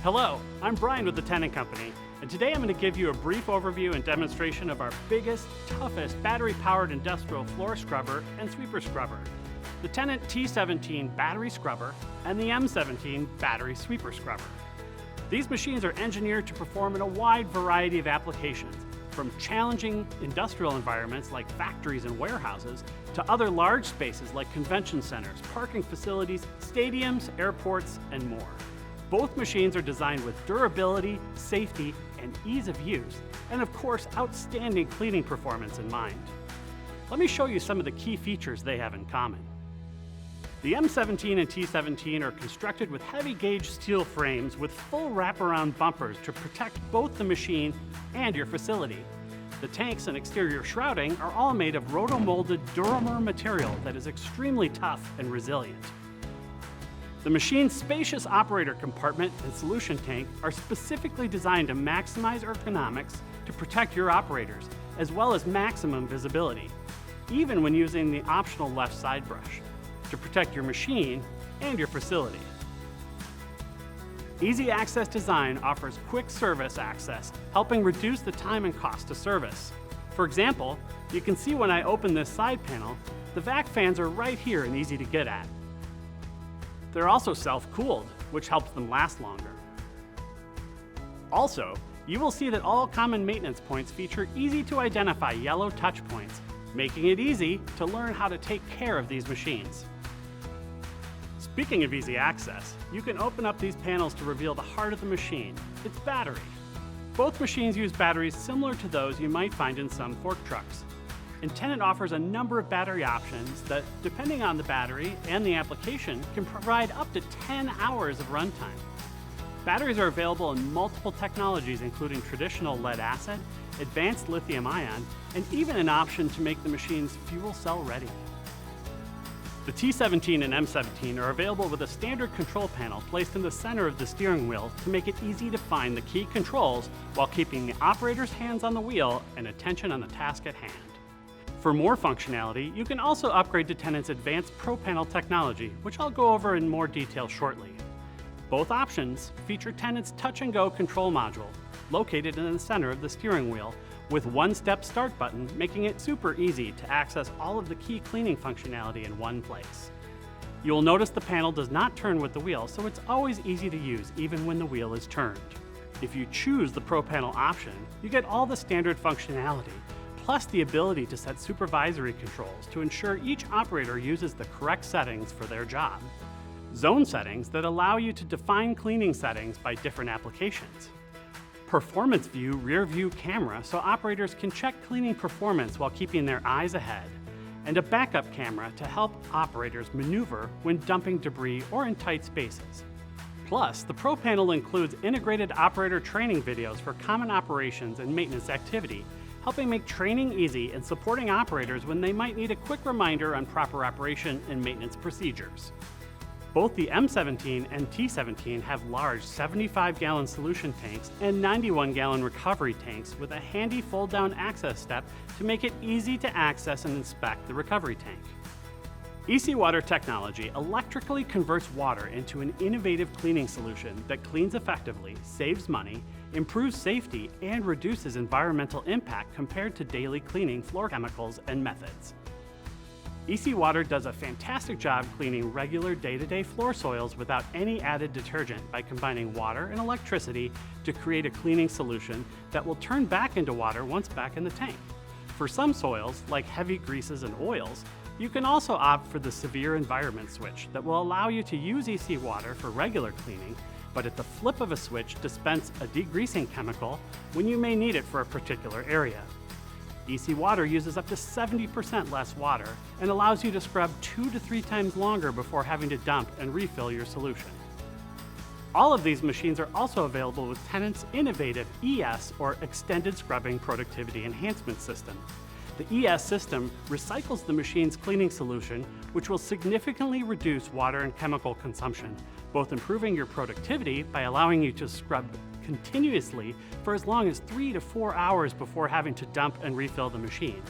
Hello, I'm Brian with the Tennant Company, and today I'm going to give you a brief overview and demonstration of our biggest, toughest battery-powered industrial floor scrubber and sweeper scrubber, the Tennant T17 battery scrubber and the M17 battery sweeper scrubber. These machines are engineered to perform in a wide variety of applications, from challenging industrial environments like factories and warehouses to other large spaces like convention centers, parking facilities, stadiums, airports, and more. Both machines are designed with durability, safety, and ease of use, and of course, outstanding cleaning performance in mind. Let me show you some of the key features they have in common. The M17 and T17 are constructed with heavy gauge steel frames with full wraparound bumpers to protect both the machine and your facility. The tanks and exterior shrouding are all made of roto-molded Duramer material that is extremely tough and resilient. The machine's spacious operator compartment and solution tank are specifically designed to maximize ergonomics to protect your operators, as well as maximum visibility, even when using the optional left side brush, to protect your machine and your facility. Easy Access design offers quick service access, helping reduce the time and cost to service. For example, you can see when I open this side panel, the vac fans are right here and easy to get at. They're also self-cooled, which helps them last longer. Also, you will see that all common maintenance points feature easy-to-identify yellow touch points, making it easy to learn how to take care of these machines. Speaking of easy access, you can open up these panels to reveal the heart of the machine, its battery. Both machines use batteries similar to those you might find in some fork trucks. And Tennant offers a number of battery options that, depending on the battery and the application, can provide up to 10 hours of runtime. Batteries are available in multiple technologies, including traditional lead acid, advanced lithium ion, and even an option to make the machines fuel cell ready. The T17 and M17 are available with a standard control panel placed in the center of the steering wheel to make it easy to find the key controls while keeping the operator's hands on the wheel and attention on the task at hand. For more functionality, you can also upgrade to Tennant's advanced Pro Panel technology, which I'll go over in more detail shortly. Both options feature Tennant's touch-and-go control module, located in the center of the steering wheel, with one-step start button, making it super easy to access all of the key cleaning functionality in one place. You'll notice the panel does not turn with the wheel, so it's always easy to use even when the wheel is turned. If you choose the Pro Panel option, you get all the standard functionality, plus the ability to set supervisory controls to ensure each operator uses the correct settings for their job. Zone settings that allow you to define cleaning settings by different applications. Performance view rear view camera so operators can check cleaning performance while keeping their eyes ahead. And a backup camera to help operators maneuver when dumping debris or in tight spaces. Plus, the Pro Panel includes integrated operator training videos for common operations and maintenance activity, helping make training easy and supporting operators when they might need a quick reminder on proper operation and maintenance procedures. Both the M17 and T17 have large 75-gallon solution tanks and 91-gallon recovery tanks with a handy fold-down access step to make it easy to access and inspect the recovery tank. EC Water technology electrically converts water into an innovative cleaning solution that cleans effectively, saves money, improves safety, and reduces environmental impact compared to daily cleaning floor chemicals and methods. EC Water does a fantastic job cleaning regular day-to-day floor soils without any added detergent by combining water and electricity to create a cleaning solution that will turn back into water once back in the tank. For some soils, like heavy greases and oils, you can also opt for the severe environment switch that will allow you to use EC Water for regular cleaning, but at the flip of a switch dispense a degreasing chemical when you may need it for a particular area. EC Water uses up to 70% less water and allows you to scrub 2 to 3 times longer before having to dump and refill your solution. All of these machines are also available with Tennant's innovative ES, or Extended Scrubbing Productivity Enhancement System. The ES system recycles the machine's cleaning solution, which will significantly reduce water and chemical consumption, both improving your productivity by allowing you to scrub continuously for as long as 3 to 4 hours before having to dump and refill the machine.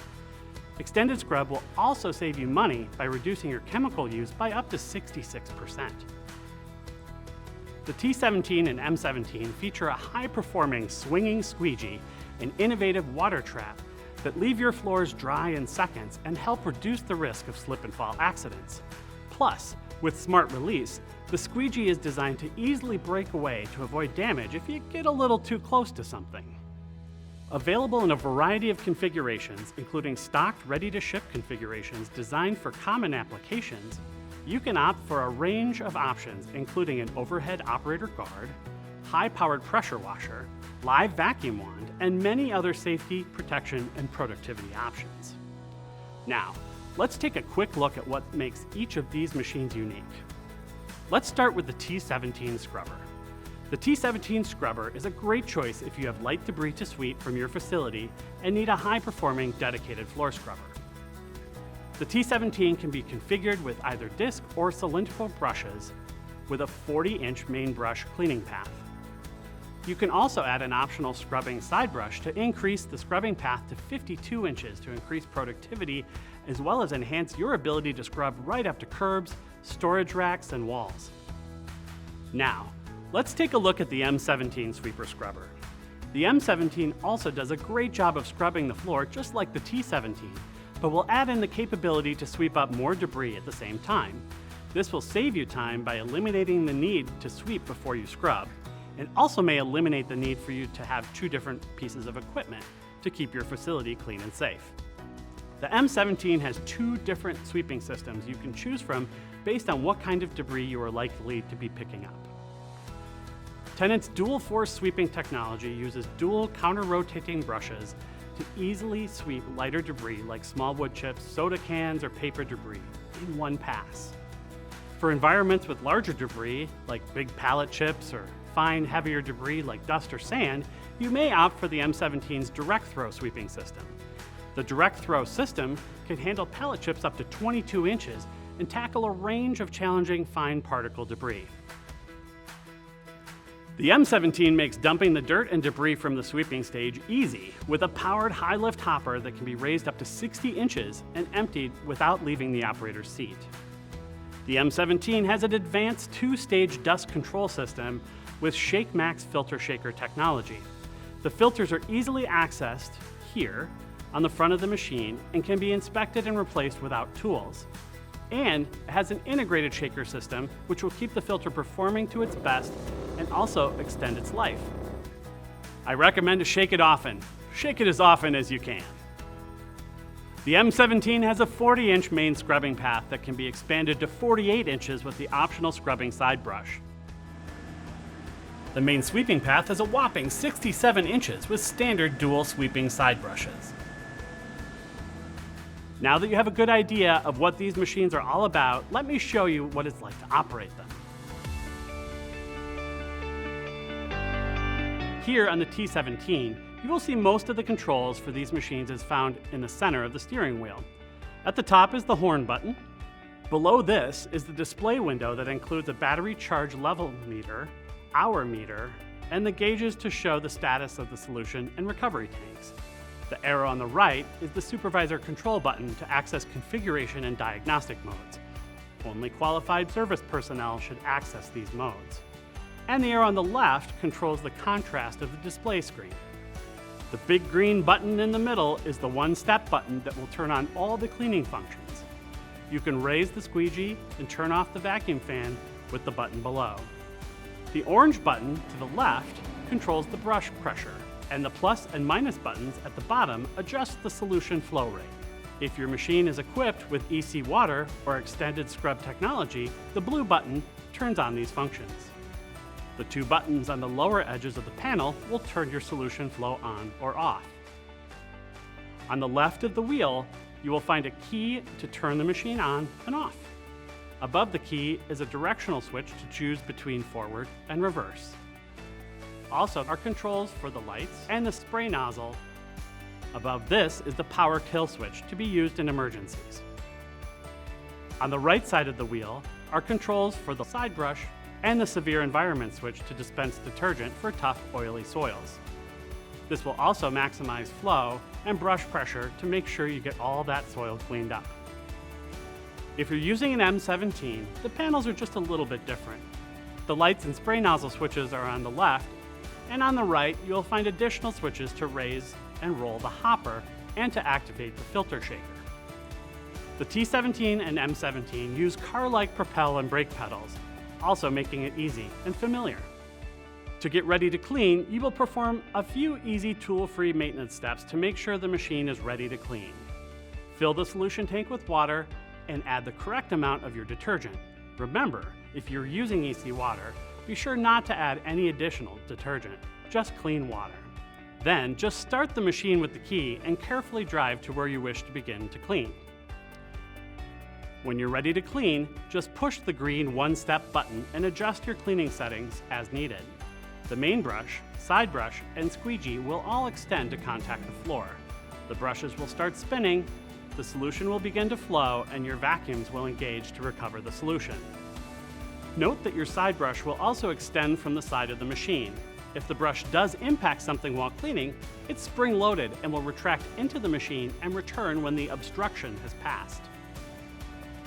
Extended Scrub will also save you money by reducing your chemical use by up to 66%. The T17 and M17 feature a high-performing swinging squeegee and innovative water trap that leave your floors dry in seconds and help reduce the risk of slip and fall accidents. Plus, with smart release, the squeegee is designed to easily break away to avoid damage if you get a little too close to something. Available in a variety of configurations, including stocked ready-to-ship configurations designed for common applications, you can opt for a range of options including an overhead operator guard, high-powered pressure washer, live vacuum wand, and many other safety, protection, and productivity options. Now, let's take a quick look at what makes each of these machines unique. Let's start with the T17 scrubber. The T17 scrubber is a great choice if you have light debris to sweep from your facility and need a high-performing dedicated floor scrubber. The T17 can be configured with either disc or cylindrical brushes with a 40-inch main brush cleaning path. You can also add an optional scrubbing side brush to increase the scrubbing path to 52 inches to increase productivity, as well as enhance your ability to scrub right up to curbs, storage racks, and walls. Now, let's take a look at the M17 sweeper scrubber. The M17 also does a great job of scrubbing the floor just like the T17, but will add in the capability to sweep up more debris at the same time. This will save you time by eliminating the need to sweep before you scrub, and also may eliminate the need for you to have two different pieces of equipment to keep your facility clean and safe. The M17 has two different sweeping systems you can choose from based on what kind of debris you are likely to be picking up. Tennant's dual force sweeping technology uses dual counter-rotating brushes to easily sweep lighter debris like small wood chips, soda cans, or paper debris in one pass. For environments with larger debris, like big pallet chips or fine, heavier debris like dust or sand, you may opt for the M17's direct throw sweeping system. The direct throw system can handle pallet chips up to 22 inches and tackle a range of challenging fine particle debris. The M17 makes dumping the dirt and debris from the sweeping stage easy with a powered high-lift hopper that can be raised up to 60 inches and emptied without leaving the operator's seat. The M17 has an advanced two-stage dust control system with Shake Max filter shaker technology. The filters are easily accessed here on the front of the machine and can be inspected and replaced without tools. And it has an integrated shaker system which will keep the filter performing to its best and also extend its life. I recommend to shake it often. Shake it as often as you can. The M17 has a 40-inch main scrubbing path that can be expanded to 48 inches with the optional scrubbing side brush. The main sweeping path has a whopping 67 inches with standard dual sweeping side brushes. Now that you have a good idea of what these machines are all about, let me show you what it's like to operate them. Here on the T17, you will see most of the controls for these machines is found in the center of the steering wheel. At the top is the horn button. Below this is the display window that includes a battery charge level meter, hour meter, and the gauges to show the status of the solution and recovery tanks. The arrow on the right is the supervisor control button to access configuration and diagnostic modes. Only qualified service personnel should access these modes. And the arrow on the left controls the contrast of the display screen. The big green button in the middle is the one-step button that will turn on all the cleaning functions. You can raise the squeegee and turn off the vacuum fan with the button below. The orange button to the left controls the brush pressure, and the plus and minus buttons at the bottom adjust the solution flow rate. If your machine is equipped with EC water or extended scrub technology, the blue button turns on these functions. The two buttons on the lower edges of the panel will turn your solution flow on or off. On the left of the wheel, you will find a key to turn the machine on and off. Above the key is a directional switch to choose between forward and reverse. Also are controls for the lights and the spray nozzle. Above this is the power kill switch to be used in emergencies. On the right side of the wheel are controls for the side brush and the severe environment switch to dispense detergent for tough, oily soils. This will also maximize flow and brush pressure to make sure you get all that soil cleaned up. If you're using an M17, the panels are just a little bit different. The lights and spray nozzle switches are on the left, and on the right you'll find additional switches to raise and roll the hopper and to activate the filter shaker. The T17 and M17 use car-like propel and brake pedals, also making it easy and familiar. To get ready to clean, you will perform a few easy tool-free maintenance steps to make sure the machine is ready to clean. Fill the solution tank with water and add the correct amount of your detergent. Remember, if you're using EC water, be sure not to add any additional detergent, just clean water. Then just start the machine with the key and carefully drive to where you wish to begin to clean. When you're ready to clean, just push the green one-step button and adjust your cleaning settings as needed. The main brush, side brush, and squeegee will all extend to contact the floor. The brushes will start spinning, the solution will begin to flow, and your vacuums will engage to recover the solution. Note that your side brush will also extend from the side of the machine. If the brush does impact something while cleaning, it's spring-loaded and will retract into the machine and return when the obstruction has passed.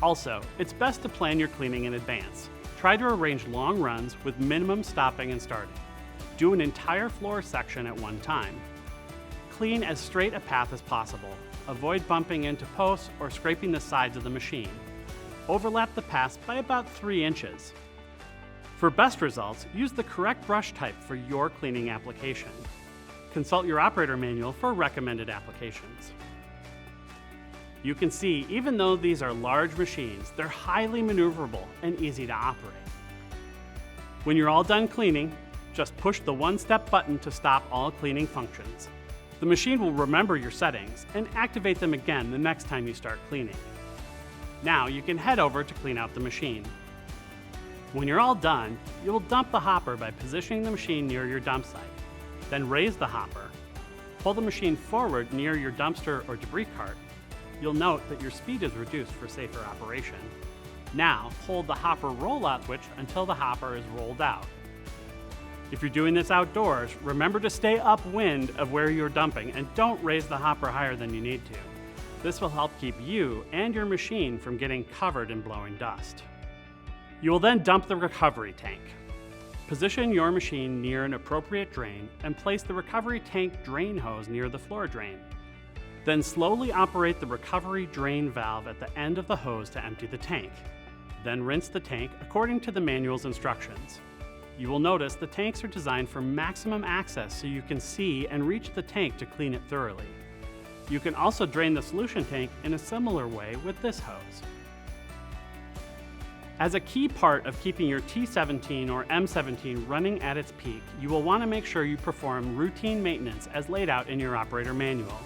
Also, it's best to plan your cleaning in advance. Try to arrange long runs with minimum stopping and starting. Do an entire floor section at one time. Clean as straight a path as possible. Avoid bumping into posts or scraping the sides of the machine. Overlap the paths by about 3 inches. For best results, use the correct brush type for your cleaning application. Consult your operator manual for recommended applications. You can see, even though these are large machines, they're highly maneuverable and easy to operate. When you're all done cleaning, just push the one-step button to stop all cleaning functions. The machine will remember your settings and activate them again the next time you start cleaning. Now you can head over to clean out the machine. When you're all done, you will dump the hopper by positioning the machine near your dump site. Then raise the hopper. Pull the machine forward near your dumpster or debris cart. You'll note that your speed is reduced for safer operation. Now, hold the hopper rollout switch until the hopper is rolled out. If you're doing this outdoors, remember to stay upwind of where you're dumping and don't raise the hopper higher than you need to. This will help keep you and your machine from getting covered in blowing dust. You will then dump the recovery tank. Position your machine near an appropriate drain and place the recovery tank drain hose near the floor drain. Then slowly operate the recovery drain valve at the end of the hose to empty the tank. Then rinse the tank according to the manual's instructions. You will notice the tanks are designed for maximum access so you can see and reach the tank to clean it thoroughly. You can also drain the solution tank in a similar way with this hose. As a key part of keeping your T17 or M17 running at its peak, you will want to make sure you perform routine maintenance as laid out in your operator manual.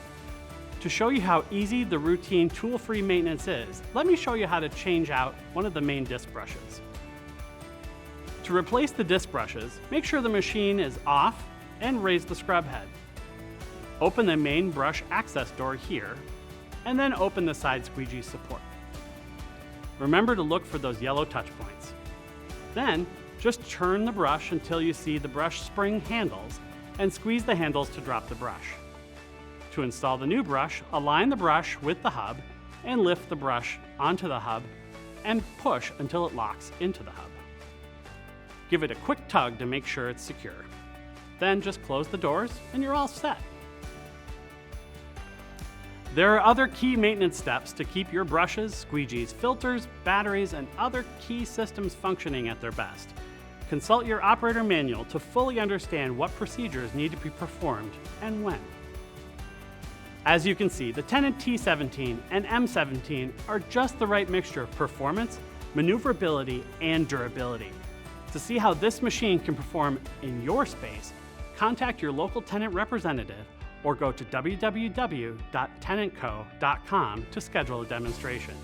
To show you how easy the routine tool-free maintenance is, let me show you how to change out one of the main disc brushes. To replace the disc brushes, make sure the machine is off and raise the scrub head. Open the main brush access door here, and then open the side squeegee support. Remember to look for those yellow touch points. Then, just turn the brush until you see the brush spring handles and squeeze the handles to drop the brush. To install the new brush, align the brush with the hub and lift the brush onto the hub and push until it locks into the hub. Give it a quick tug to make sure it's secure. Then just close the doors and you're all set. There are other key maintenance steps to keep your brushes, squeegees, filters, batteries, and other key systems functioning at their best. Consult your operator manual to fully understand what procedures need to be performed and when. As you can see, the Tennant T17 and M17 are just the right mixture of performance, maneuverability, and durability. To see how this machine can perform in your space, contact your local Tennant representative or go to www.tennantco.com to schedule a demonstration.